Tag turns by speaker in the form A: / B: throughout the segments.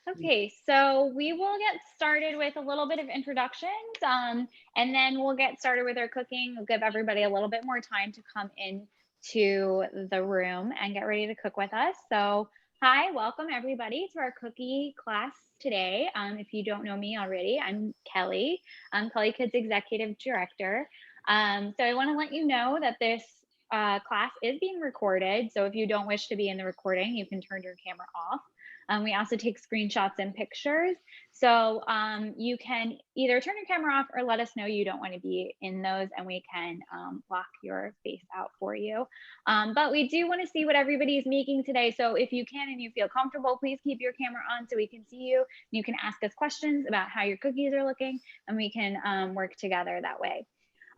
A: Okay, so we will get started with a little bit of introductions, and then we'll get started with our cooking. We'll give everybody a little bit more time to come in to the room and get ready to cook with us. So hi, welcome everybody to our cookie class today. If you don't know me already, I'm Kelly. I'm Culikid's Executive Director. So I want to let you know that this class is being recorded. So if you don't wish to be in the recording, you can turn your camera off. We also take screenshots and pictures. So you can either turn your camera off or let us know you don't want to be in those, and we can block your face out for you. But we do want to see what everybody's making today. So if you can and you feel comfortable, please keep your camera on so we can see you. You can ask us questions about how your cookies are looking, and we can work together that way.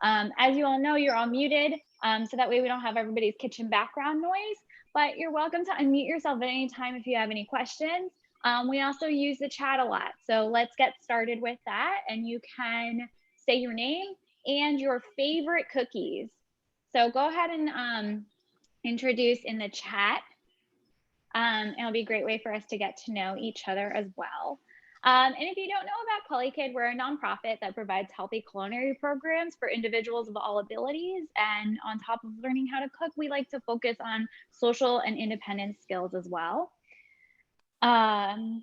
A: As you all know, you're all muted, so that way we don't have everybody's kitchen background noise. But you're welcome to unmute yourself at any time if you have any questions. We also use the chat a lot. So let's get started with that. And you can say your name and your favorite cookies. So go ahead and introduce in the chat. It'll be a great way for us to get to know each other as well. And if you don't know about Culikid, we're a nonprofit that provides healthy culinary programs for individuals of all abilities. And on top of learning how to cook, we like to focus on social and independent skills as well. And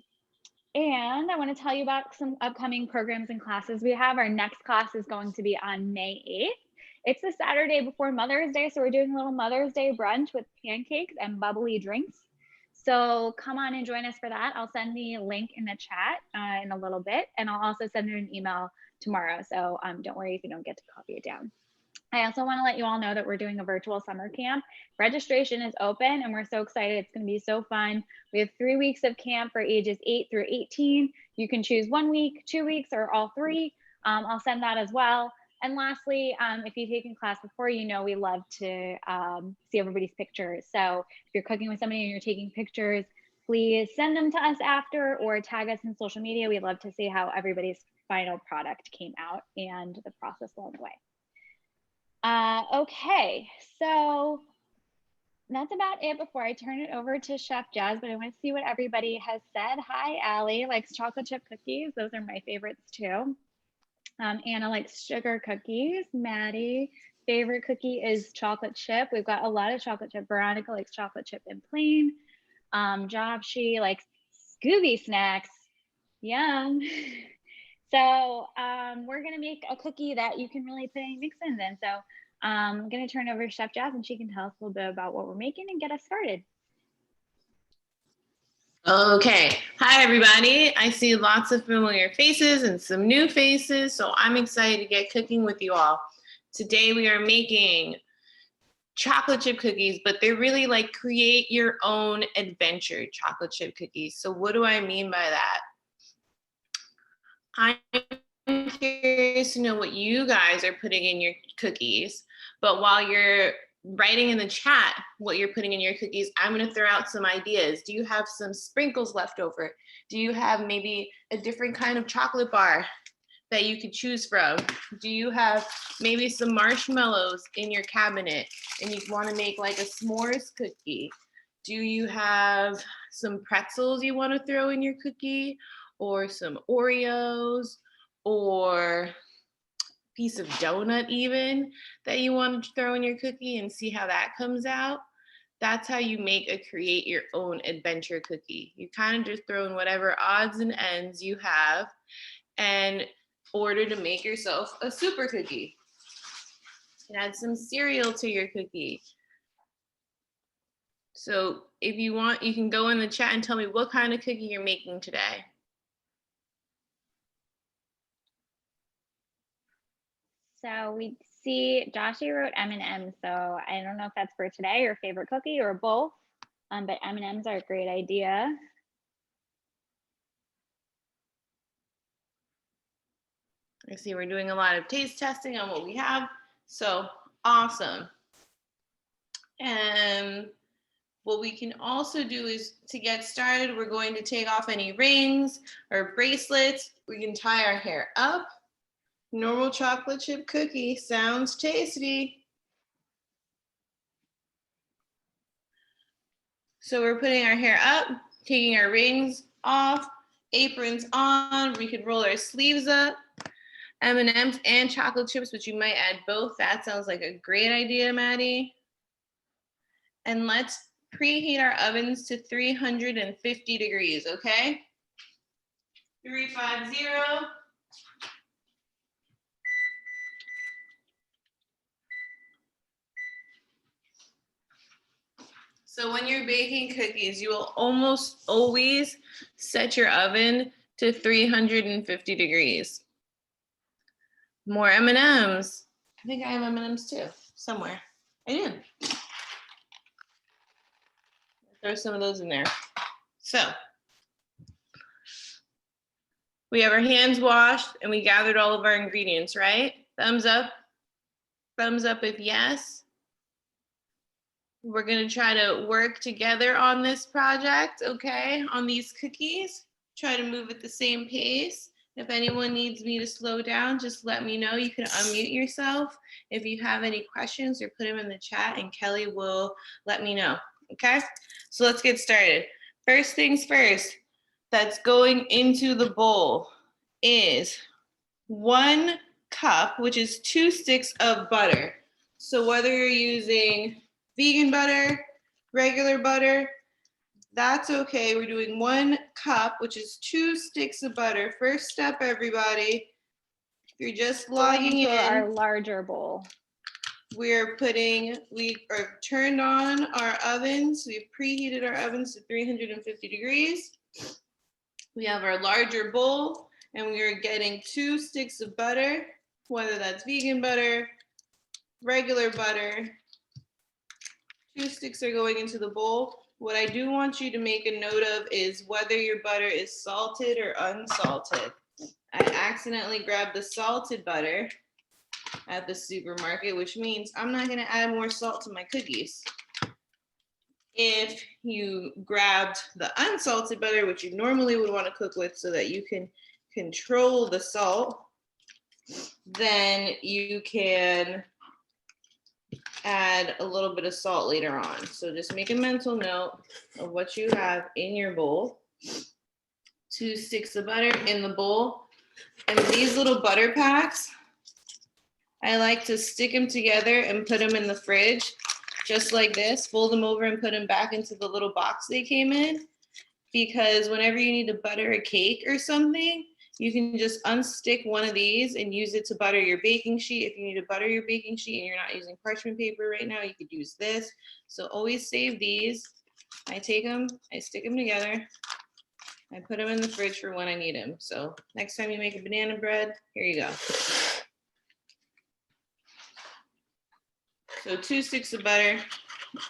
A: I want to tell you about some upcoming programs and classes we have. Our next class is going to be on May 8th. It's the Saturday before Mother's Day, so we're doing a little Mother's Day brunch with pancakes and bubbly drinks. So come on and join us for that. I'll send the link in the chat in a little bit, and I'll also send you an email tomorrow. So don't worry if you don't get to copy it down. I also want to let you all know that we're doing a virtual summer camp. Registration is open, and we're so excited. It's going to be so fun. We have 3 weeks of camp for ages 8 through 18. You can choose 1 week, 2 weeks, or all 3. I'll send that as well. And lastly, if you've taken class before, you know we love to see everybody's pictures. So if you're cooking with somebody and you're taking pictures, please send them to us after or tag us in social media. We'd love to see how everybody's final product came out and the process along the way. Okay, so that's about it before I turn it over to Chef Jazz, but I want to see what everybody has said. Hi, Allie likes chocolate chip cookies. Those are my favorites too. Anna likes sugar cookies. Maddie, favorite cookie is chocolate chip. We've got a lot of chocolate chip. Veronica likes chocolate chip and plain. Jobshi likes Scooby snacks. Yum. So we're gonna make a cookie that you can really put any mix-ins in. So I'm gonna turn over to Chef Jazz, and she can tell us a little bit about what we're making and get us started.
B: Okay, hi everybody. I see lots of familiar faces and some new faces, so I'm excited to get cooking with you all. Today we are making chocolate chip cookies, but they're really like create your own adventure chocolate chip cookies. So what do I mean by that? I'm curious to know what you guys are putting in your cookies, but while you're writing in the chat what you're putting in your cookies, I'm going to throw out some ideas. Do you have some sprinkles left over? Do you have maybe a different kind of chocolate bar that you could choose from? Do you have maybe some marshmallows in your cabinet and you want to make like a s'mores cookie? Do you have some pretzels you want to throw in your cookie, or some Oreos, or piece of donut even that you want to throw in your cookie and see how that comes out? That's how you make a create your own adventure cookie. You kind of just throw in whatever odds and ends you have and order to make yourself a super cookie. You can add some cereal to your cookie. So if you want, you can go in the chat and tell me what kind of cookie you're making today.
A: So we see Joshie wrote M&M's, so I don't know if that's for today or favorite cookie or both, but M&M's are a great idea.
B: I see we're doing a lot of taste testing on what we have, so awesome. And what we can also do is, to get started, we're going to take off any rings or bracelets. We can tie our hair up. Normal chocolate chip cookie sounds tasty. So we're putting our hair up, taking our rings off, aprons on. We could roll our sleeves up. M&Ms and chocolate chips, but you might add both. That sounds like a great idea, Maddie. And let's preheat our ovens to 350 degrees, okay? 350. So when you're baking cookies, you will almost always set your oven to 350 degrees. More M&Ms. I think I have M&Ms too, somewhere. I do. Throw some of those in there. So we have our hands washed and we gathered all of our ingredients, right? Thumbs up. Thumbs up if yes. We're gonna try to work together on this project, okay? On these cookies. Try to move at the same pace. If anyone needs me to slow down, just let me know. You can unmute yourself if you have any questions, or put them in the chat and Kelly will let me know, okay? So let's get started. First things first, that's going into the bowl is 1 cup, which is 2 sticks of butter. So whether you're using vegan butter, regular butter, that's okay. We're doing 1 cup, which is 2 sticks of butter. First step, everybody. If you're just logging in,
A: our larger bowl.
B: we are turned on our ovens. We've preheated our ovens to 350 degrees. We have our larger bowl, and we are getting 2 sticks of butter, whether that's vegan butter, regular butter. 2 sticks are going into the bowl. What I do want you to make a note of is whether your butter is salted or unsalted. I accidentally grabbed the salted butter at the supermarket, which means I'm not going to add more salt to my cookies. If you grabbed the unsalted butter, which you normally would want to cook with so that you can control the salt, then you can add a little bit of salt later on. So just make a mental note of what you have in your bowl. 2 sticks of butter in the bowl. And these little butter packs, I like to stick them together and put them in the fridge, just like this. Fold them over and put them back into the little box they came in. Because whenever you need to butter a cake or something, you can just unstick one of these and use it to butter your baking sheet. If you need to butter your baking sheet and you're not using parchment paper right now, you could use this. So always save these. I take them, I stick them together. I put them in the fridge for when I need them. So next time you make a banana bread, here you go. So 2 sticks of butter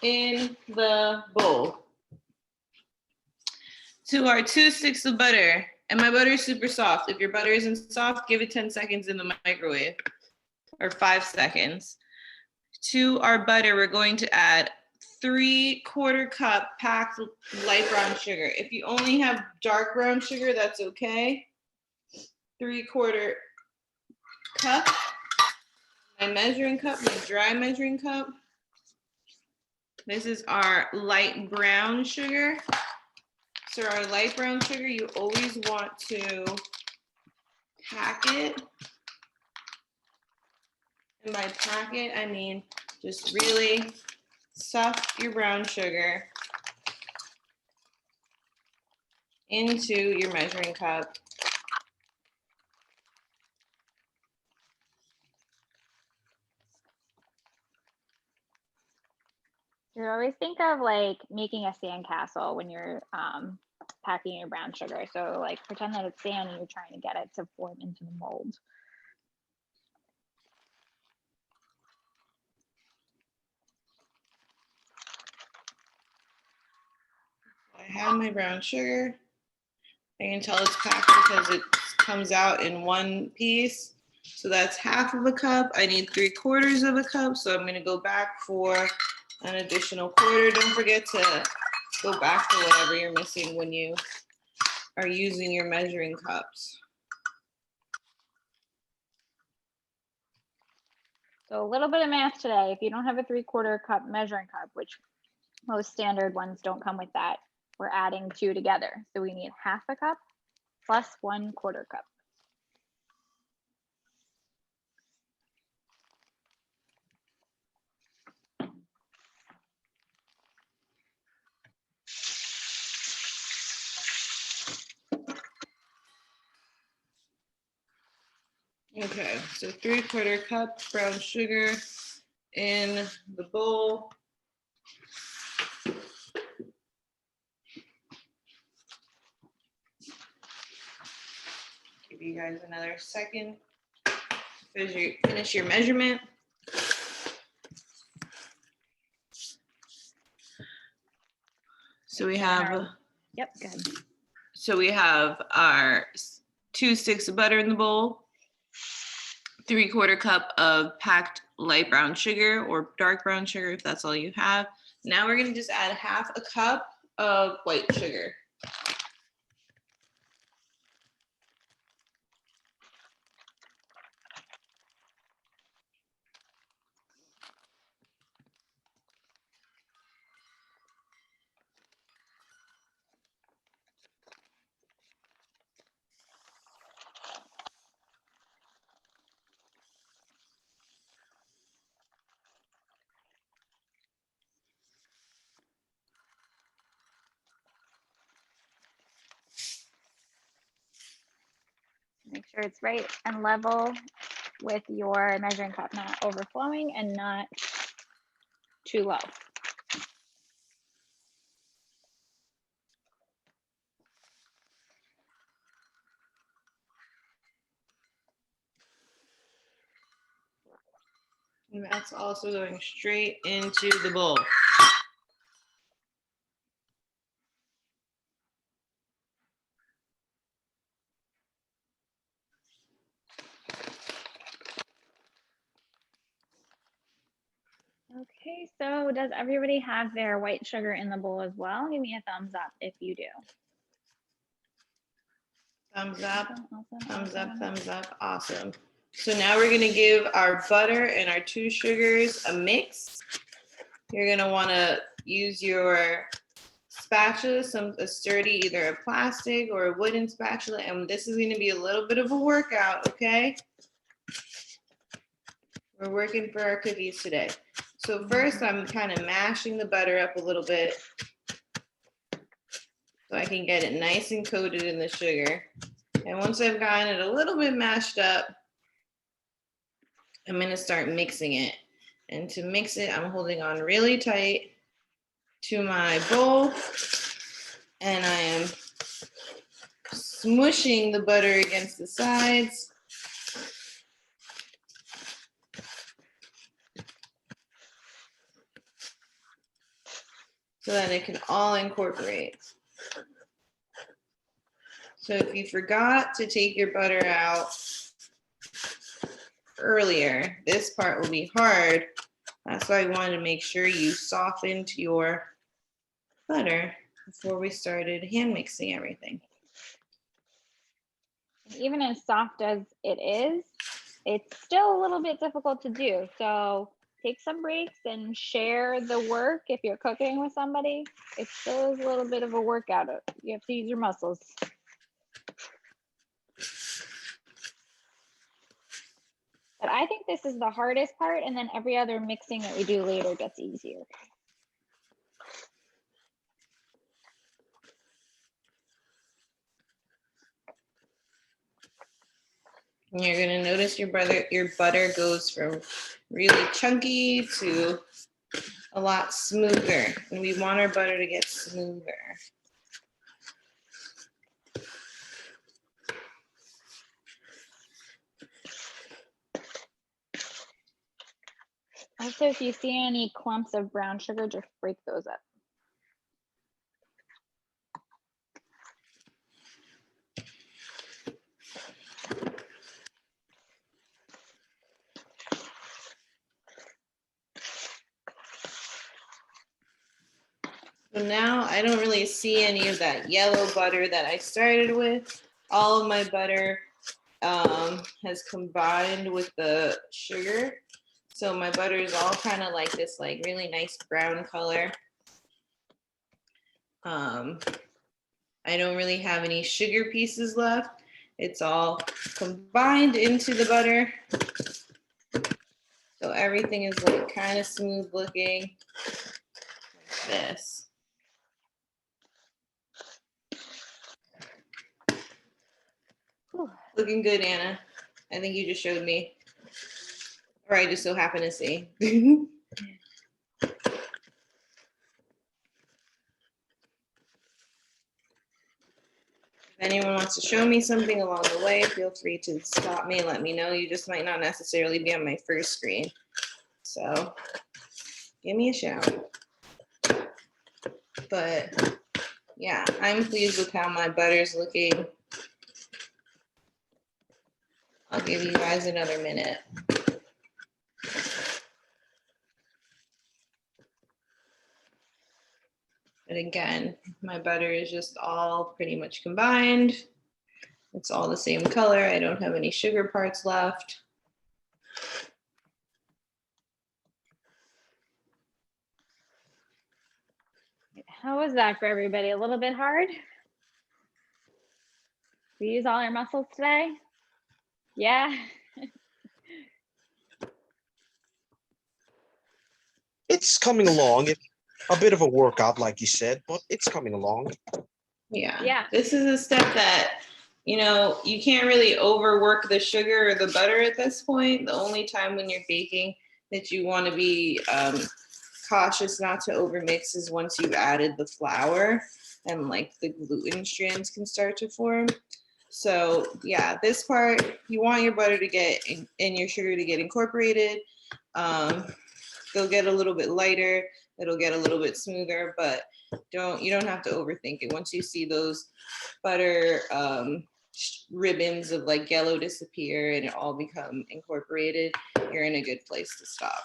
B: in the bowl. To our 2 sticks of butter, and my butter is super soft. If your butter isn't soft, give it 10 seconds in the microwave, or 5 seconds. To our butter, we're going to add 3/4 cup packed light brown sugar. If you only have dark brown sugar, that's okay. 3/4 cup. My measuring cup, my dry measuring cup. This is our light brown sugar. So our light brown sugar, you always want to pack it. And by pack it, I mean just really stuff your brown sugar into your measuring cup.
A: You always think of like making a sandcastle when you're packing your brown sugar. So like pretend that it's sand and you're trying to get it to form into the mold.
B: I have my brown sugar. I can tell it's packed because it comes out in one piece. So that's 1/2 of a cup. I need 3/4 of a cup. So I'm gonna go back for an additional 1/4. Don't forget to go back to whatever you're missing when you are using your measuring cups.
A: So a little bit of math today. If you don't have a 3/4 cup measuring cup, which most standard ones don't come with that, we're adding 2 together. So we need 1/2 cup plus 1/4 cup.
B: Okay, so 3/4 cup brown sugar in the bowl. Give you guys another second to finish your measurement. So we have,
A: yep, good.
B: So we have our 2 sticks of butter in the bowl, 3/4 cup of packed light brown sugar or dark brown sugar if that's all you have. Now we're gonna just add 1/2 cup of white sugar.
A: Make sure it's right and level with your measuring cup, not overflowing and not too low.
B: And that's also going straight into the bowl.
A: Okay, so does everybody have their white sugar in the bowl as well? Give me a thumbs up if you do.
B: Thumbs up,
A: Awesome,
B: thumbs up,
A: awesome.
B: thumbs up. Awesome. So now we're gonna give our butter and our 2 sugars a mix. You're gonna wanna use your spatula, a sturdy, either a plastic or a wooden spatula, and this is gonna be a little bit of a workout, okay? We're working for our cookies today. So first I'm kind of mashing the butter up a little bit so I can get it nice and coated in the sugar. And once I've gotten it a little bit mashed up, I'm gonna start mixing it. And to mix it, I'm holding on really tight to my bowl and I am smushing the butter against the sides. So that it can all incorporate. So if you forgot to take your butter out earlier, this part will be hard. That's why I wanted to make sure you softened your butter before we started hand mixing everything.
A: Even as soft as it is, it's still a little bit difficult to do. So take some breaks and share the work if you're cooking with somebody. It still is a little bit of a workout. You have to use your muscles. But I think this is the hardest part, and then every other mixing that we do later gets easier.
B: And you're gonna notice your butter goes from really chunky to a lot smoother. And we want our butter to get smoother.
A: Also, if you see any clumps of brown sugar, just break those up.
B: So now I don't really see any of that yellow butter that I started with. All of my butter has combined with the sugar. So my butter is all kind of like this, like really nice brown color. I don't really have any sugar pieces left. It's all combined into the butter. So everything is like kind of smooth looking like this.
A: Whew.
B: Looking good, Anna. I think you just showed me. Or I just so happen to see. If anyone wants to show me something along the way, feel free to stop me and let me know. You just might not necessarily be on my first screen. So give me a shout. But yeah, I'm pleased with how my butter's looking. I'll give you guys another minute. But again, my butter is just all pretty much combined. It's all the same color. I don't have any sugar parts left.
A: How was that for everybody? A little bit hard? We use all our muscles today? Yeah.
C: It's coming along. It's a bit of a workout, like you said, but it's coming along.
B: Yeah. This is a step that, you know, you can't really overwork the sugar or the butter at this point. The only time when you're baking that you want to be cautious not to overmix is once you've added the flour and like the gluten strands can start to form. So yeah, this part, you want your butter to get and your sugar to get incorporated. They'll get a little bit lighter. It'll get a little bit smoother, but you don't have to overthink it. Once you see those butter ribbons of like yellow disappear and it all become incorporated, you're in a good place to stop.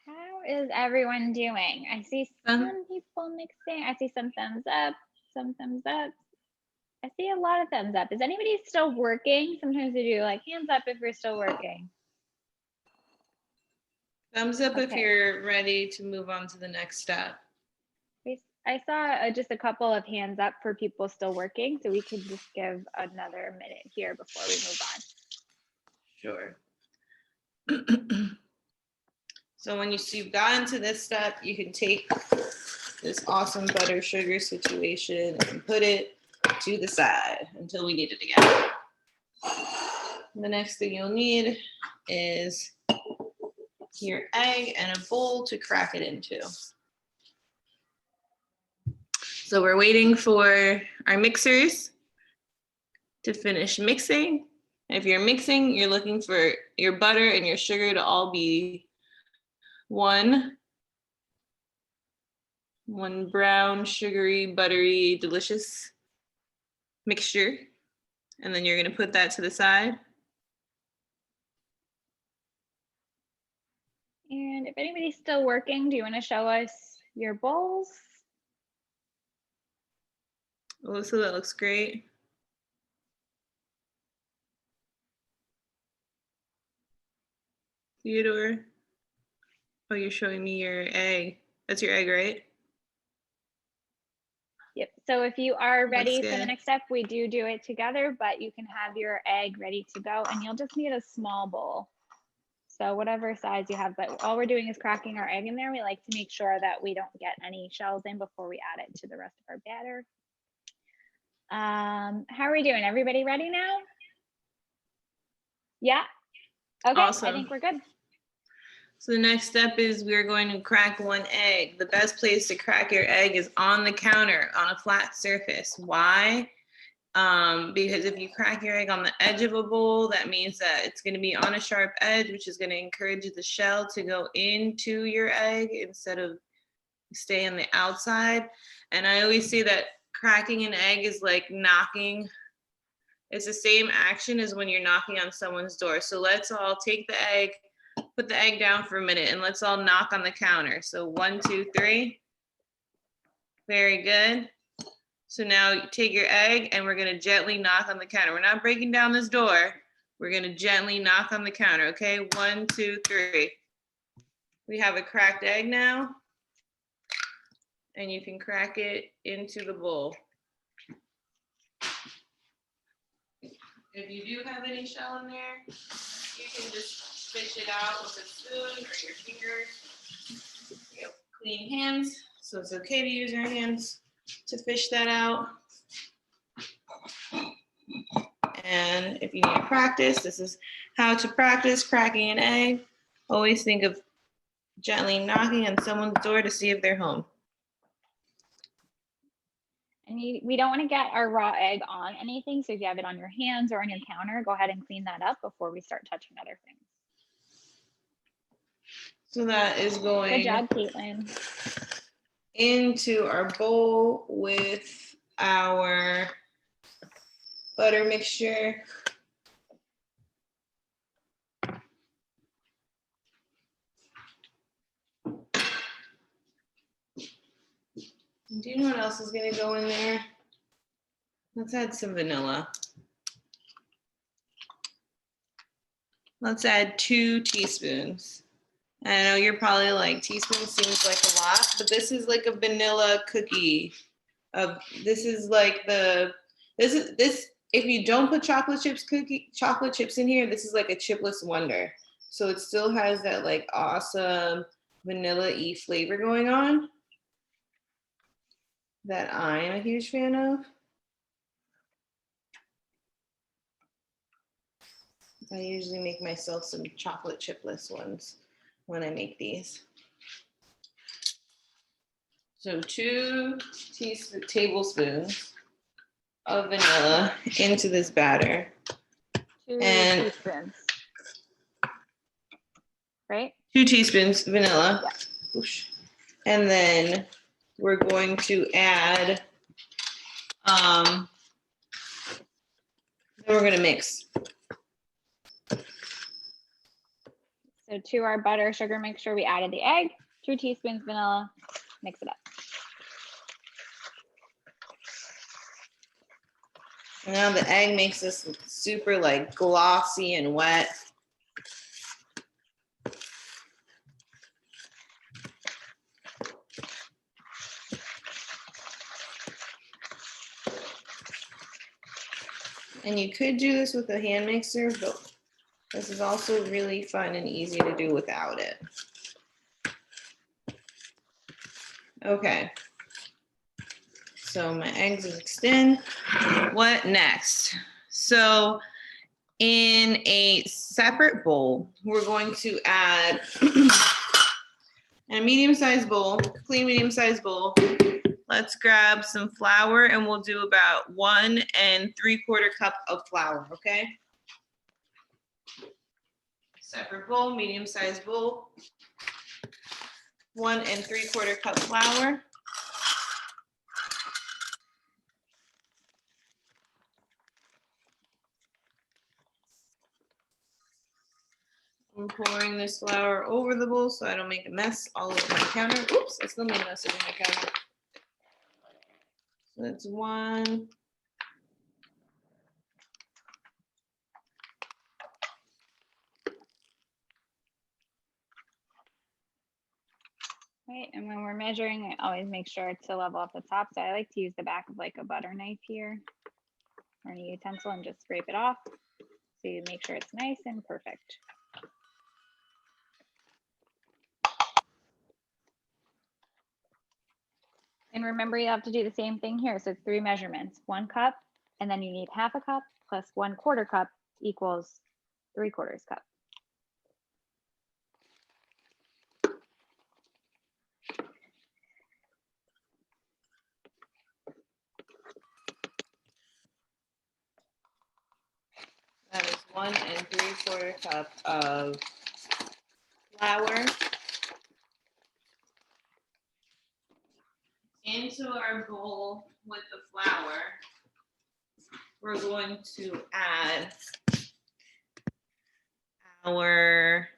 A: How is everyone doing? I see some people mixing. I see some thumbs up, some thumbs up. I see a lot of thumbs up. Is anybody still working? Sometimes we do like hands up if you're still working.
B: Thumbs up if
A: Okay.
B: you're ready to move on to the next step.
A: I saw just a couple of hands up for people still working, so we could just give another minute here before we move on.
B: Sure. So when you've gotten to this step, you can take this awesome butter sugar situation and put it to the side until we need it again. The next thing you'll need is your egg and a bowl to crack it into. So we're waiting for our mixers to finish mixing. If you're mixing, you're looking for your butter and your sugar to all be one brown, sugary, buttery, delicious mixture. And then you're gonna put that to the side.
A: And if anybody's still working, do you want to show us your bowls?
B: Oh, so that looks great. Theodore, oh, you're showing me your egg. That's your egg, right?
A: Yep. So if you are ready
B: That's
A: for the
B: good.
A: next step, we do it together, but you can have your egg ready to go and you'll just need a small bowl. So whatever size you have, but all we're doing is cracking our egg in there. We like to make sure that we don't get any shells in before we add it to the rest of our batter. How are we doing? Everybody ready now? Yeah. Okay,
B: Awesome.
A: I think we're good.
B: So the next step is we're going to crack one egg. The best place to crack your egg is on the counter on a flat surface. Why? Because if you crack your egg on the edge of a bowl, that means that it's going to be on a sharp edge, which is going to encourage the shell to go into your egg instead of stay on the outside. And I always say that cracking an egg is like knocking. It's the same action as when you're knocking on someone's door. So let's all take the egg, put the egg down for a minute, and let's all knock on the counter. So 1, 2, 3. Very good. So now you take your egg and we're gonna gently knock on the counter. We're not breaking down this door. We're gonna gently knock on the counter, okay? 1, 2, 3. We have a cracked egg now. And you can crack it into the bowl. If you do have any shell in there, you can just fish it out with a spoon or your fingers. You have clean hands, so it's okay to use your hands to fish that out. And if you need practice, this is how to practice cracking an egg. Always think of gently knocking on someone's door to see if they're home.
A: And we don't want to get our raw egg on anything. So if you have it on your hands or on your counter, go ahead and clean that up before we start touching other things.
B: So that is going
A: Good job, Caitlin.
B: Into our bowl with our butter mixture. Do you know what else is gonna go in there? Let's add some vanilla. Let's add 2 teaspoons. I know you're probably like, teaspoon seems like a lot, but this is like a vanilla cookie. This is like this. If you don't put chocolate chips in here, this is like a chipless wonder. So it still has that like awesome vanilla-y flavor going on that I am a huge fan of. I usually make myself some chocolate chipless ones when I make these. So 2 tablespoons of vanilla into this batter.
A: 2
B: and
A: teaspoons. Right?
B: 2 teaspoons vanilla.
A: Yeah.
B: And then we're going to add, then we're gonna mix.
A: So to our butter sugar mixture, we added the egg, 2 teaspoons vanilla, mix it up.
B: And now the egg makes this super like glossy and wet. And you could do this with a hand mixer, but this is also really fun and easy to do without it. Okay. So my eggs is mixed in. What next? So in a separate bowl, we're going to add in a medium-sized bowl, clean medium-sized bowl. Let's grab some flour and we'll do about 1 3/4 cup of flour, okay? Separate bowl, medium-sized bowl. 1 3/4 cup flour. I'm pouring this flour over the bowl so I don't make a mess all over my counter. Oops, I still made a mess over my counter. So that's 1.
A: Right, and when we're measuring, I always make sure to level up the top. So I like to use the back of like a butter knife here or a utensil and just scrape it off. So you make sure it's nice and perfect. And remember, you have to do the same thing here. So it's 3 measurements, 1 cup, and then you need 1/2 cup plus 1/4 cup equals 3/4 cup.
B: That is 1 3/4 cup of flour. Into our bowl with the flour, we're going to add our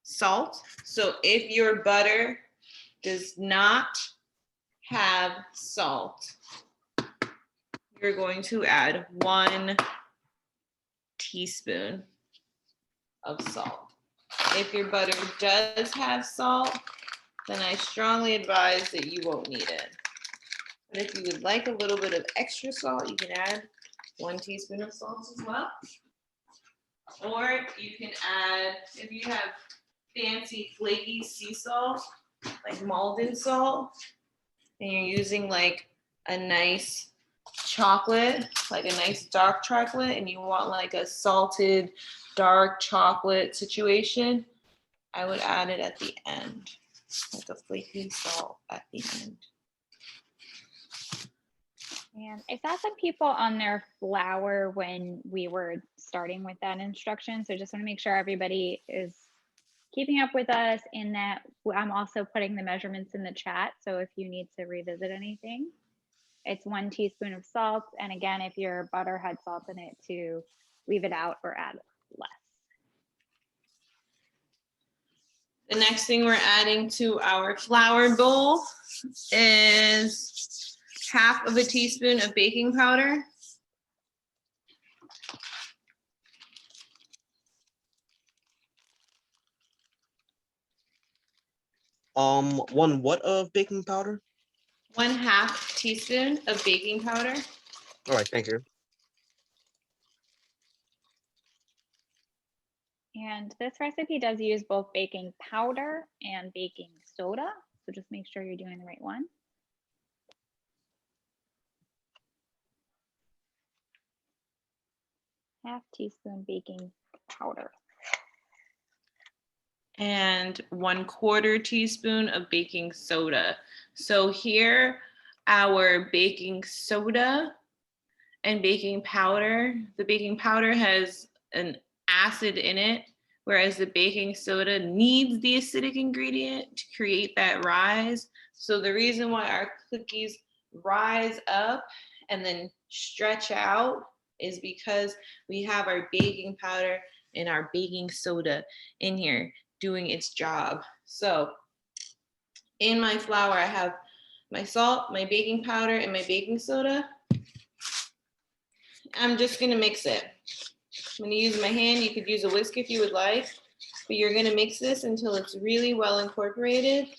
B: salt. So if your butter does not have salt, you're going to add 1 teaspoon of salt. If your butter does have salt, then I strongly advise that you won't need it. But if you would like a little bit of extra salt, you can add 1 teaspoon of salt as well. Or you can add, if you have fancy flaky sea salt, like Malden salt, and you're using like a nice chocolate, like a nice dark chocolate, and you want like a salted dark chocolate situation, I would add it at the end, like a flaky salt at the end.
A: And I saw some people on their flour when we were starting with that instruction. So just want to make sure everybody is keeping up with us in that. I'm also putting the measurements in the chat. So if you need to revisit anything, it's 1 teaspoon of salt. And again, if your butter had salt in it, to leave it out or add less.
B: The next thing we're adding to our flour bowl is 1/2 teaspoon of baking powder.
C: One what of baking powder?
B: 1/2 teaspoon of baking powder.
C: All right, thank you.
A: And this recipe does use both baking powder and baking soda. So just make sure you're doing the right one. Half teaspoon baking powder.
B: And 1/4 teaspoon of baking soda. So here, our baking soda and baking powder, the baking powder has an acid in it, whereas the baking soda needs the acidic ingredient to create that rise. So the reason why our cookies rise up and then stretch out is because we have our baking powder and our baking soda in here doing its job. So in my flour, I have my salt, my baking powder, and my baking soda. I'm just gonna mix it. I'm gonna use my hand. You could use a whisk if you would like, but you're gonna mix this until it's really well incorporated.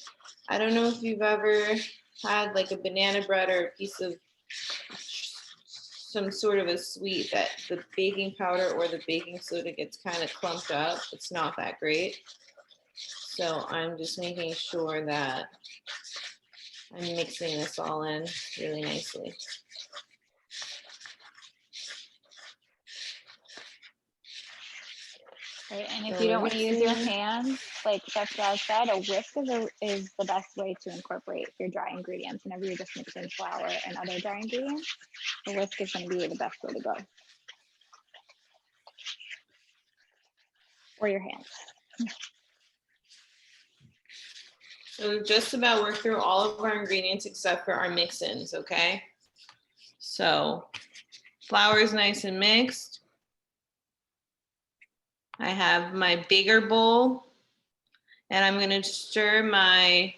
B: I don't know if you've ever had like a banana bread or a piece of some sort of a sweet that the baking powder or the baking soda gets kind of clumped up. It's not that great. So I'm just making sure that I'm mixing this all in really nicely.
A: Right, and if you don't want to use your hands, like Chef Jazz said, a whisk is the best way to incorporate your dry ingredients. Whenever you're just mixing flour and other dry ingredients, a whisk is going to be the best way to go. Or your hands.
B: So we've just about worked through all of our ingredients except for our mix-ins, okay? So flour is nice and mixed. I have my bigger bowl, and I'm gonna stir my...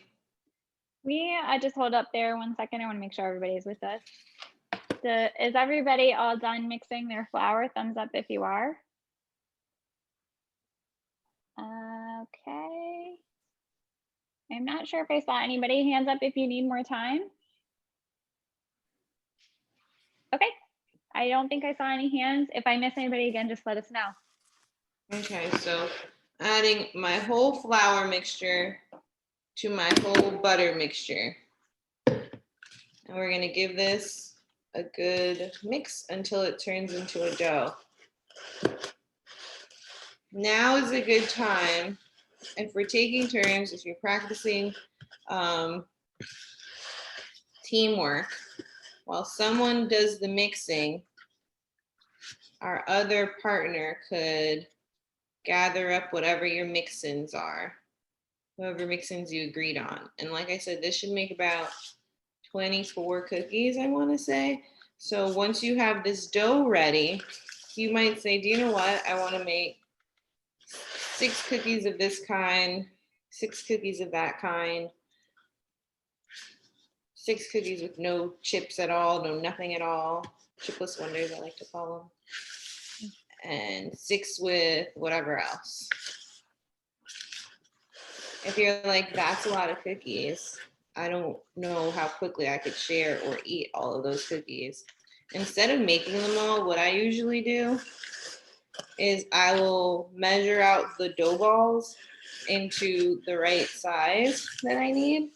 A: I just hold up there 1 second. I want to make sure everybody's with us. Is everybody all done mixing their flour? Thumbs up if you are. Okay. I'm not sure if I saw anybody. Hands up if you need more time. Okay. I don't think I saw any hands. If I miss anybody again, just let us know.
B: Okay, so adding my whole flour mixture to my whole butter mixture. And we're gonna give this a good mix until it turns into a dough. Now is a good time, if we're taking turns, if you're practicing teamwork, while someone does the mixing, our other partner could gather up whatever your mix-ins are, whoever mix-ins you agreed on. And like I said, this should make about 24 cookies, I want to say. So once you have this dough ready, you might say, do you know what? I want to make 6 cookies of this kind, 6 cookies of that kind, 6 cookies with no chips at all, no nothing at all. chipless wonders, I like to call them, and 6 with whatever else. If you're like, that's a lot of cookies, I don't know how quickly I could share or eat all of those cookies. Instead of making them all, what I usually do is I will measure out the dough balls into the right size that I need.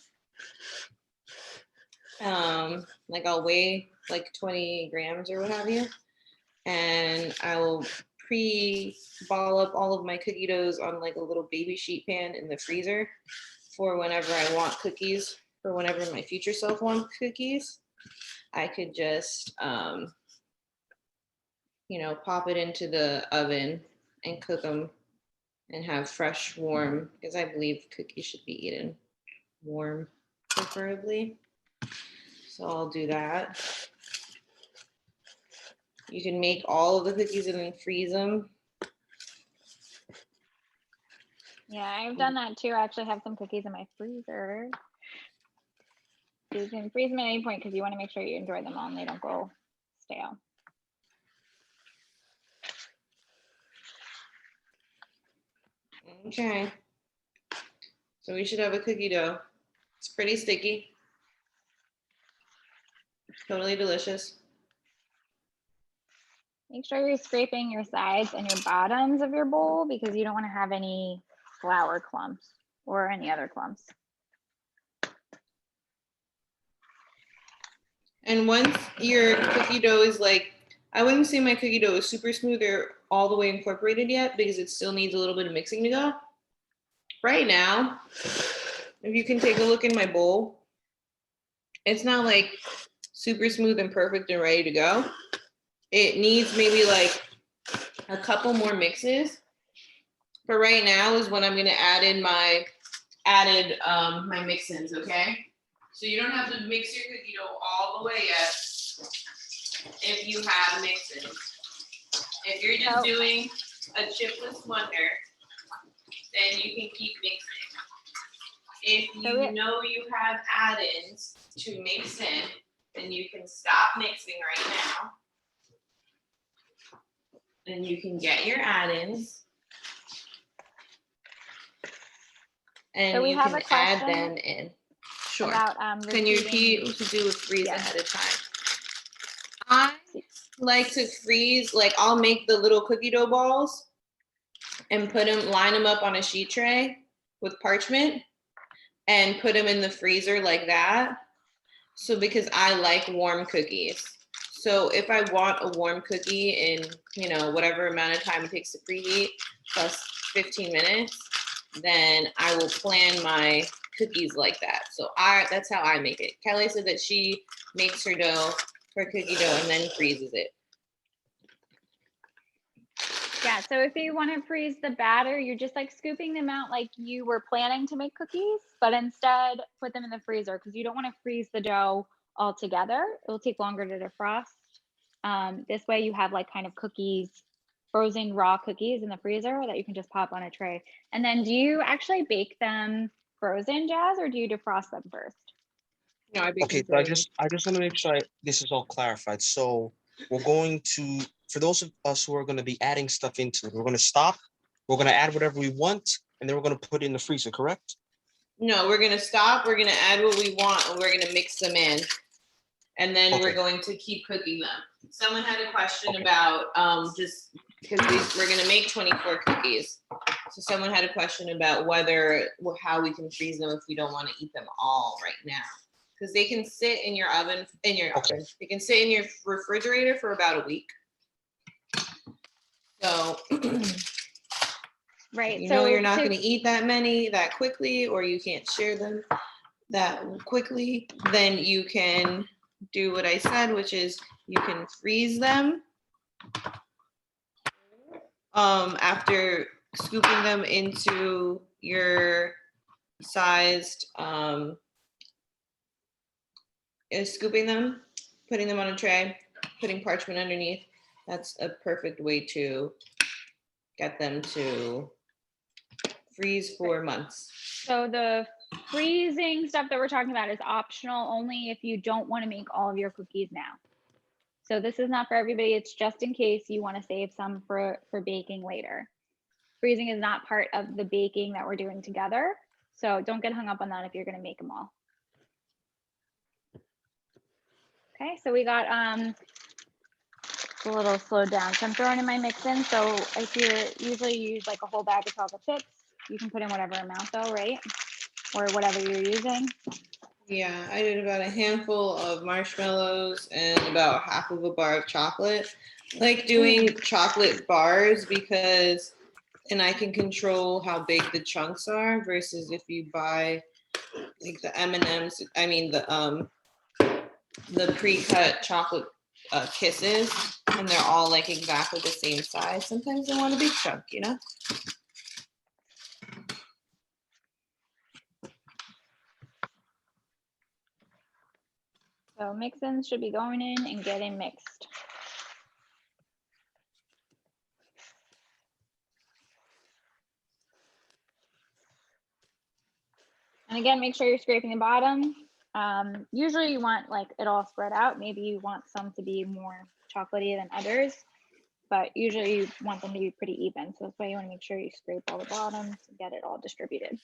B: Like I'll weigh like 20 grams or what have you. And I will pre-ball up all of my cookie doughs on like a little baby sheet pan in the freezer for whenever I want cookies, for whenever my future self wants cookies. I could just, pop it into the oven and cook them and have fresh, warm, because I believe cookies should be eaten warm, preferably. So I'll do that. You can make all of the cookies and then freeze them.
A: Yeah, I've done that too. I actually have some cookies in my freezer. You can freeze them at any point because you want to make sure you enjoy them all and they don't go stale.
B: Okay. So we should have a cookie dough. It's pretty sticky. Totally delicious.
A: Make sure you're scraping your sides and your bottoms of your bowl because you don't want to have any flour clumps or any other clumps.
B: And once your cookie dough is like, I wouldn't say my cookie dough is super smooth or all the way incorporated yet because it still needs a little bit of mixing to go. Right now, if you can take a look in my bowl, it's not like super smooth and perfect and ready to go. It needs maybe like a couple more mixes. But right now is when I'm gonna add in my my mix-ins, okay? So you don't have to mix your cookie dough all the way yet if you have mix-ins. If you're just doing a chipless wonder, then you can keep mixing. If you know you have add-ins to mix in, then you can stop mixing right now. And you can get your add-ins. And
A: so we
B: you
A: have
B: can add them in. Sure.
A: About,
B: can you repeat what to do with freeze ahead of time? I like to freeze, like I'll make the little cookie dough balls and line them up on a sheet tray with parchment and put them in the freezer like that. So because I like warm cookies. So if I want a warm cookie in, whatever amount of time it takes to preheat plus 15 minutes, then I will plan my cookies like that. So that's how I make it. Kelly said that she makes her dough, her cookie dough, and then freezes it.
A: Yeah, so if you want to freeze the batter, you're just like scooping them out like you were planning to make cookies, but instead put them in the freezer because you don't want to freeze the dough all together. It will take longer to defrost. This way you have like kind of cookies, frozen raw cookies in the freezer that you can just pop on a tray. And then do you actually bake them frozen, Jazz, or do you defrost them first?
B: No, I bake
C: Okay,
B: them
C: so I just want to make sure this is all clarified. So we're going to, for those of us who are going to be adding stuff into it, we're going to stop, we're going to add whatever we want, and then we're going to put it in the freezer, correct?
B: No, we're going to stop, we're going to add what we want, and we're going to mix them in. And then we're going to keep cooking them. Someone had a question about just because we're going to make 24 cookies. So someone had a question about how we can freeze them if we don't want to eat them all right now. Because they can sit in your oven, they can sit in your refrigerator for about a week. So,
A: right.
B: You know you're not going to eat that many that quickly, or you can't share them that quickly, then you can do what I said, which is you can freeze them after scooping them into your sized scooping them, putting them on a tray, putting parchment underneath. That's a perfect way to get them to freeze for months.
A: So the freezing stuff that we're talking about is optional only if you don't want to make all of your cookies now. So this is not for everybody. It's just in case you want to save some for baking later. Freezing is not part of the baking that we're doing together. So don't get hung up on that if you're going to make them all. Okay, so we got a little slowed down. So I'm throwing in my mix in. So if you're usually you use like a whole bag of chocolate chips, you can put in whatever amount though, right? Or whatever you're using.
B: Yeah, I did about a handful of marshmallows and about half of a bar of chocolate. I like doing chocolate bars because, and I can control how big the chunks are versus if you buy like the M&Ms, I mean the pre-cut chocolate kisses, and they're all like exactly the same size. Sometimes I want a big chunk, you know?
A: So mix-ins should be going in and getting mixed. And again, make sure you're scraping the bottom. Usually you want like it all spread out. Maybe you want some to be more chocolatey than others, but usually you want them to be pretty even. So that's why you want to make sure you scrape all the bottoms and get it all distributed.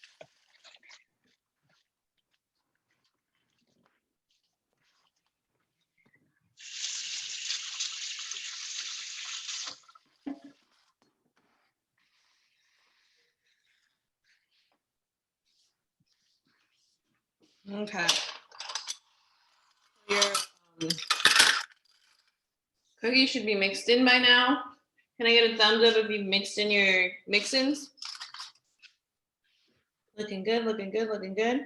B: Okay. Your cookies should be mixed in by now. Can I get a thumbs up if you've mixed in your mix-ins? Looking good, looking good, looking good.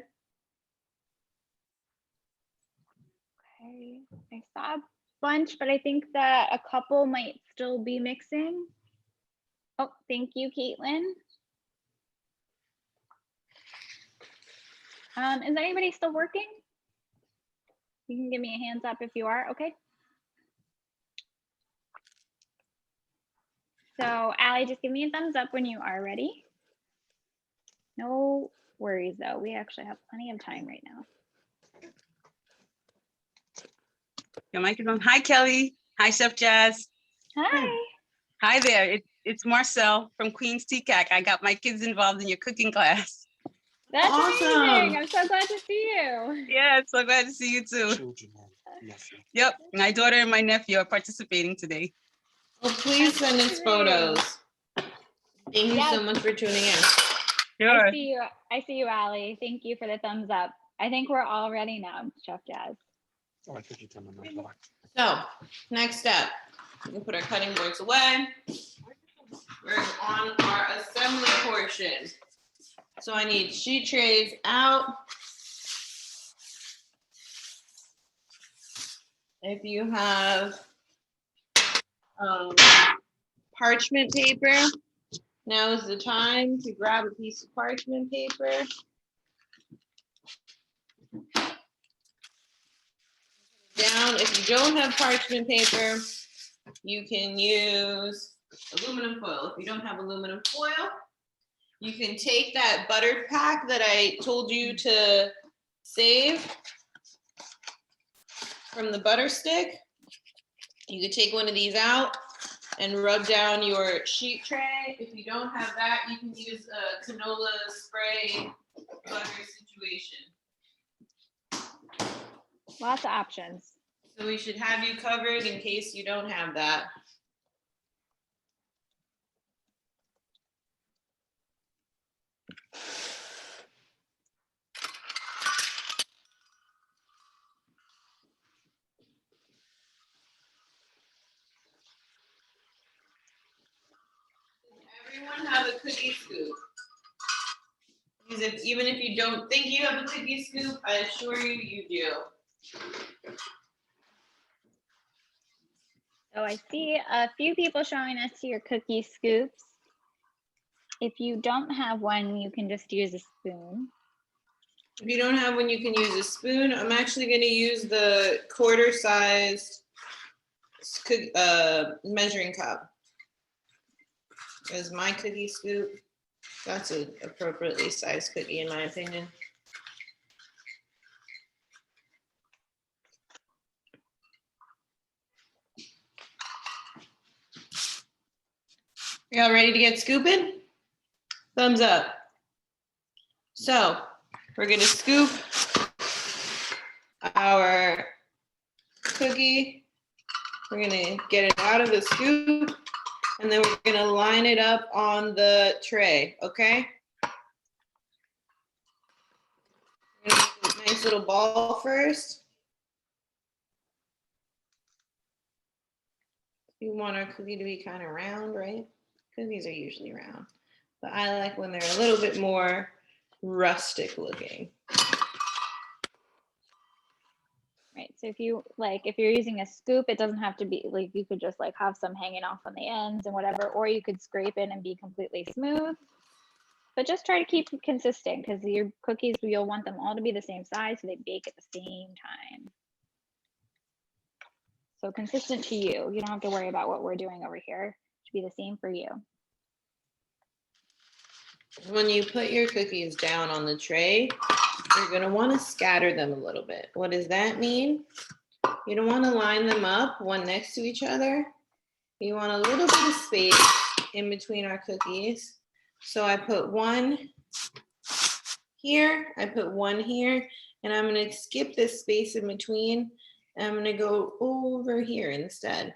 A: Okay, I saw a bunch, but I think that a couple might still be mixing. Oh, thank you, Caitlin. Is anybody still working? You can give me a hands up if you are, okay. So Allie, just give me a thumbs up when you are ready. No worries though, we actually have plenty of time right now.
D: Your mic is on. Hi, Kelly. Hi, Chef Jazz.
A: Hi.
D: Hi there. It's Marcel from Queens TCAC. I got my kids involved in your cooking class.
A: That's
B: Awesome.
A: amazing. I'm so glad to see you.
D: Yeah, so glad to see you too.
C: Children and nephew.
D: Yep, my daughter and my nephew are participating today.
B: Well, please send us photos. Thank you so much for tuning in.
D: Sure.
A: I see you, Allie. Thank you for the thumbs up. I think we're all ready now, Chef Jazz.
C: Oh, I think you turned my mic off.
B: So, next step, we can put our cutting boards away. We're on our assembly portion. So I need sheet trays out. If you have parchment paper, now is the time to grab a piece of parchment paper. Down, if you don't have parchment paper, you can use aluminum foil. If you don't have aluminum foil, you can take that butter pack that I told you to save from the butter stick. You could take one of these out and rub down your sheet tray. If you don't have that, you can use a canola spray butter situation.
A: Lots of options.
B: So we should have you covered in case you don't have that. Everyone have a cookie scoop. Because even if you don't think you have a cookie scoop, I assure you, you do.
A: So I see a few people showing us your cookie scoops. If you don't have one, you can just use a spoon.
B: If you don't have one, you can use a spoon. I'm actually going to use the quarter-sized measuring cup as my cookie scoop. That's an appropriately sized cookie, in my opinion. Y'all ready to get scooping? Thumbs up. So we're gonna scoop our cookie. We're gonna get it out of the scoop, and then we're gonna line it up on the tray, okay? We're gonna make a nice little ball first. We want our cookie to be kind of round, right? Cookies are usually round, but I like when they're a little bit more rustic looking.
A: Right. So if you're using a scoop, it doesn't have to be like, you could just like have some hanging off on the ends and whatever, or you could scrape it and be completely smooth. But just try to keep it consistent, because your cookies, you'll want them all to be the same size so they bake at the same time. So consistent to you. You don't have to worry about what we're doing over here. It should be the same for you.
B: When you put your cookies down on the tray, you're gonna wanna scatter them a little bit. What does that mean? You don't wanna line them up one next to each other. You want a little bit of space in between our cookies. So I put one here, I put one here, and I'm gonna skip this space in between. And I'm gonna go over here instead.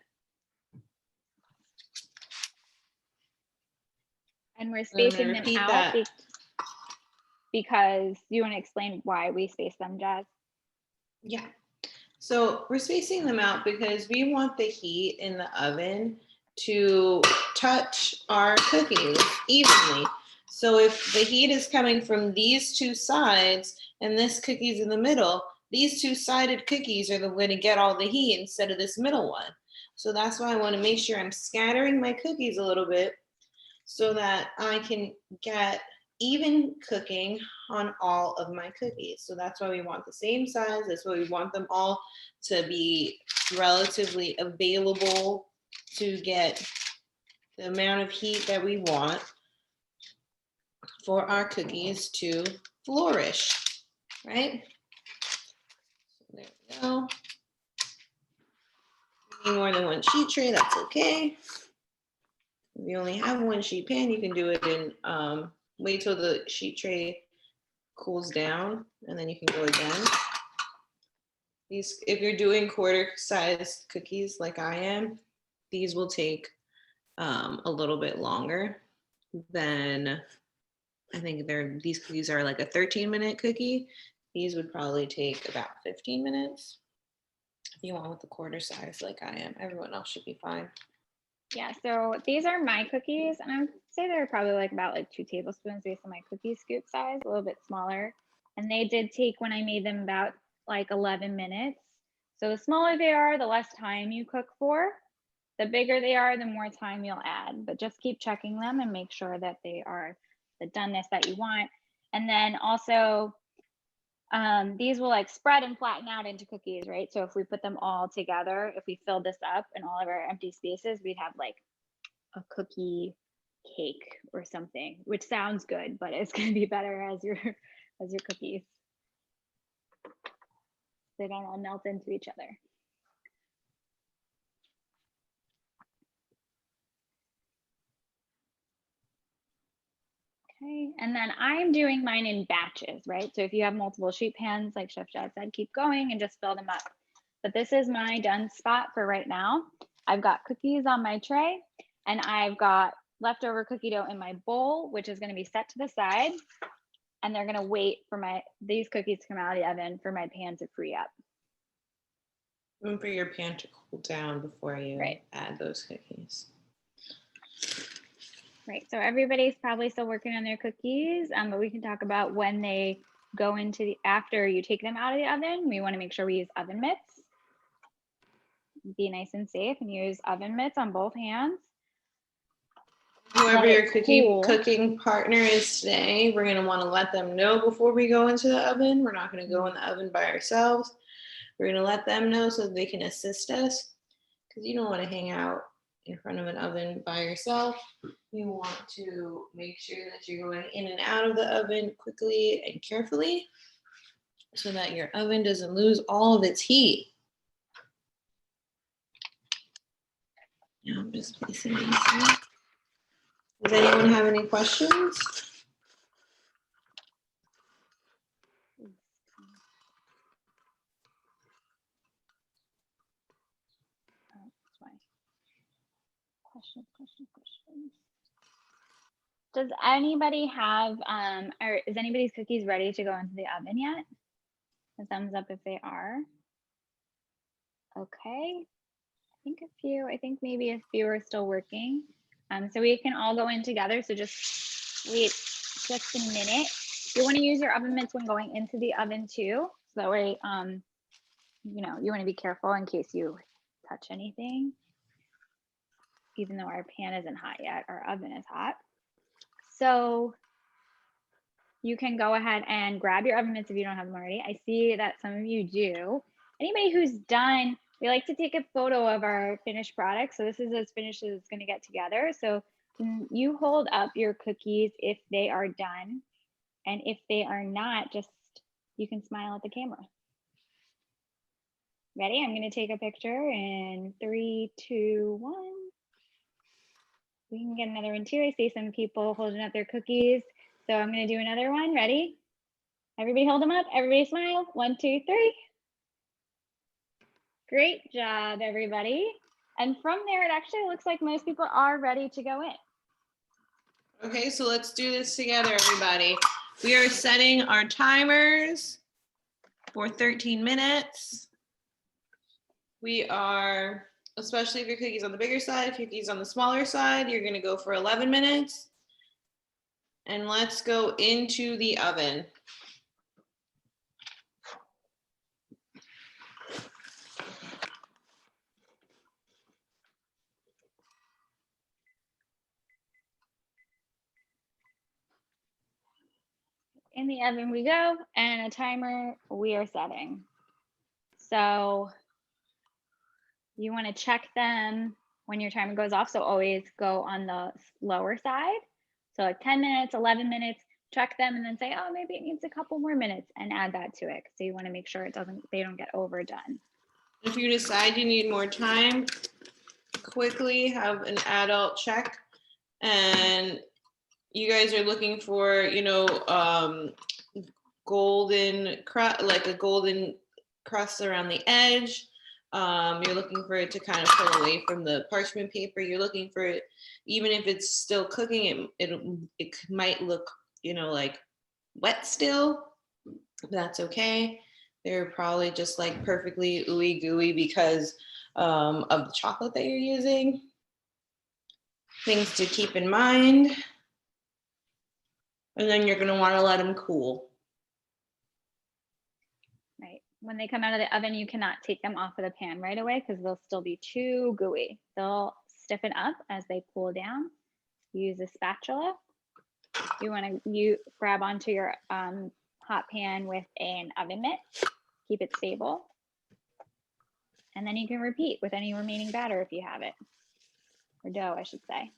A: And we're
B: I'm
A: spacing
B: gonna
A: them
B: repeat
A: out
B: that.
A: because you want to explain why we space them, Jazz?
B: Yeah. So we're spacing them out because we want the heat in the oven to touch our cookies evenly. So if the heat is coming from these two sides and this cookie's in the middle, these two-sided cookies are the way to get all the heat instead of this middle one. So that's why I want to make sure I'm scattering my cookies a little bit so that I can get even cooking on all of my cookies. So that's why we want the same size. That's why we want them all to be relatively available to get the amount of heat that we want for our cookies to flourish, right? So there we go. If you need more than one sheet tray, that's okay. If you only have one sheet pan, you can do it in, wait till the sheet tray cools down and then you can go again. These, if you're doing quarter size cookies like I am, these will take a little bit longer than, I think these cookies are like a 13-minute cookie. These would probably take about 15 minutes. If you want with the quarter size like I am, everyone else should be fine.
A: Yeah, so these are my cookies, and I would say they're probably like about like 2 tablespoons based on my cookie scoop size, a little bit smaller. And they did take, when I made them, about like 11 minutes. So the smaller they are, the less time you cook for. The bigger they are, the more time you'll add, but just keep checking them and make sure that they are the doneness that you want. And then also, these will like spread and flatten out into cookies, right? So if we put them all together, if we filled this up in all of our empty spaces, we'd have like a cookie cake or something, which sounds good, but it's going to be better as your cookies. They don't all melt into each other. Okay, and then I'm doing mine in batches, right? So if you have multiple sheet pans, like Chef Jazz said, keep going and just fill them up. But this is my done spot for right now. I've got cookies on my tray, and I've got leftover cookie dough in my bowl, which is going to be set to the side. And they're going to wait for these cookies to come out of the oven for my pan to free up.
B: And for your pan to cool down before you add those cookies.
A: Right, so everybody's probably still working on their cookies, but we can talk about when they go into after you take them out of the oven. We want to make sure we use oven mitts. Be nice and safe and use oven mitts on both hands.
B: Whoever your cooking partner is today, we're going to want to let them know before we go into the oven. We're not going to go in the oven by ourselves. We're going to let them know so that they can assist us, because you don't want to hang out in front of an oven by yourself. You want to make sure that you're going in and out of the oven quickly and carefully so that your oven doesn't lose all of its heat. Now I'm just placing these in. Does anyone have any questions?
A: Questions. Does anybody have, or is anybody's cookies ready to go into the oven yet? A thumbs up if they are. Okay. I think maybe a few are still working. So we can all go in together. So just wait just a minute. You want to use your oven mitts when going into the oven too. So that way, you know, you want to be careful in case you touch anything. Even though our pan isn't hot yet, our oven is hot. So you can go ahead and grab your oven mitts if you don't have them already. I see that some of you do. Anybody who's done, we like to take a photo of our finished product. So this is as finished as it's going to get together. So you hold up your cookies if they are done. And if they are not, just you can smile at the camera. Ready? I'm going to take a picture in 3, 2, 1. We can get another one too. I see some people holding up their cookies. So I'm going to do another one. Ready? Everybody hold them up. Everybody smile. 1, 2, 3. Great job, everybody. And from there, it actually looks like most people are ready to go in.
B: Okay, so let's do this together, everybody. We are setting our timers for 13 minutes. We are, especially if your cookie's on the bigger side, if your cookie's on the smaller side, you're gonna go for 11 minutes. And let's go into the oven.
A: In the oven we go, and a timer we are setting. So you want to check them when your timer goes off. So always go on the lower side. So like 10 minutes, 11 minutes, check them and then say, oh, maybe it needs a couple more minutes and add that to it. So you want to make sure they don't get overdone.
B: If you decide you need more time, quickly have an adult check. And you guys are looking for, you know, golden crust, like a golden crust around the edge. You're looking for it to kind of pull away from the parchment paper. You're looking for it, even if it's still cooking, it might look, you know, like wet still. That's okay. They're probably just like perfectly ooey gooey because of the chocolate that you're using. Things to keep in mind. And then you're gonna wanna let them cool.
A: Right. When they come out of the oven, you cannot take them off of the pan right away because they'll still be too gooey. They'll stiffen up as they cool down. Use a spatula. You want to grab onto your hot pan with an oven mitt. Keep it stable. And then you can repeat with any remaining batter if you have it. Or dough, I should say.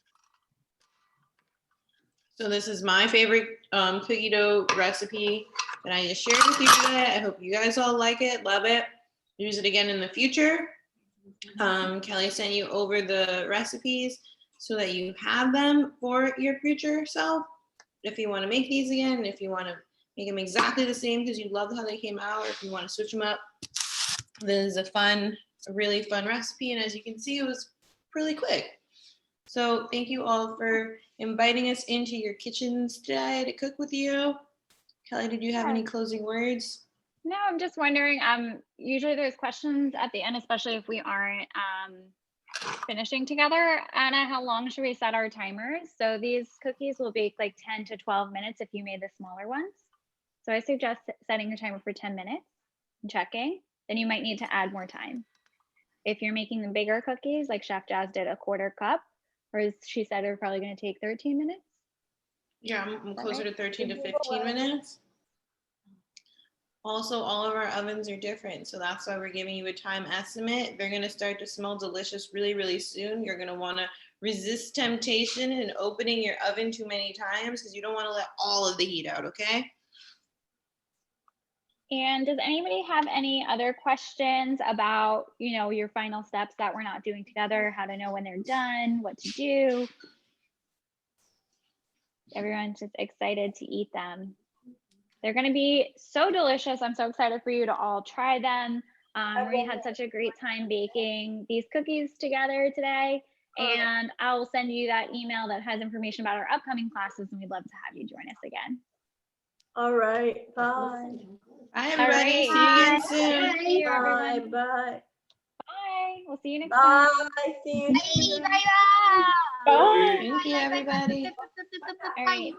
B: So this is my favorite cookie dough recipe that I just shared with you today. I hope you guys all like it, love it. Use it again in the future. Kelly sent you over the recipes so that you have them for your future self. If you want to make these again, if you want to make them exactly the same because you loved how they came out, or if you want to switch them up, this is a really fun recipe. And as you can see, it was really quick. So thank you all for inviting us into your kitchens today to cook with you. Kelly, did you have any closing words?
A: No, I'm just wondering, usually there's questions at the end, especially if we aren't finishing together. Anna, how long should we set our timers? So these cookies will bake like 10 to 12 minutes if you made the smaller ones. So I suggest setting your timer for 10 minutes and checking. Then you might need to add more time. If you're making the bigger cookies, like Chef Jazz did, a 1/4 cup, or as she said, they're probably going to take 13 minutes.
B: Yeah, I'm closer to 13 to 15 minutes. Also, all of our ovens are different, so that's why we're giving you a time estimate. They're gonna start to smell delicious really, really soon. You're gonna wanna resist temptation and opening your oven too many times because you don't wanna let all of the heat out, okay?
A: And does anybody have any other questions about, you know, your final steps that we're not doing together, how to know when they're done, what to do? Everyone's just excited to eat them. They're going to be so delicious. I'm so excited for you to all try them. We had such a great time baking these cookies together today. And I'll send you that email that has information about our upcoming classes, and we'd love to have you join us again.
E: All right. Bye.
B: Bye, everybody.
A: All
B: See you again soon.
A: See you,
E: Bye.
A: everyone.
E: Bye.
A: Bye. We'll see you next
E: Bye.
A: time.
E: See you.
A: Bye.
B: Thank you, everybody.
A: All right.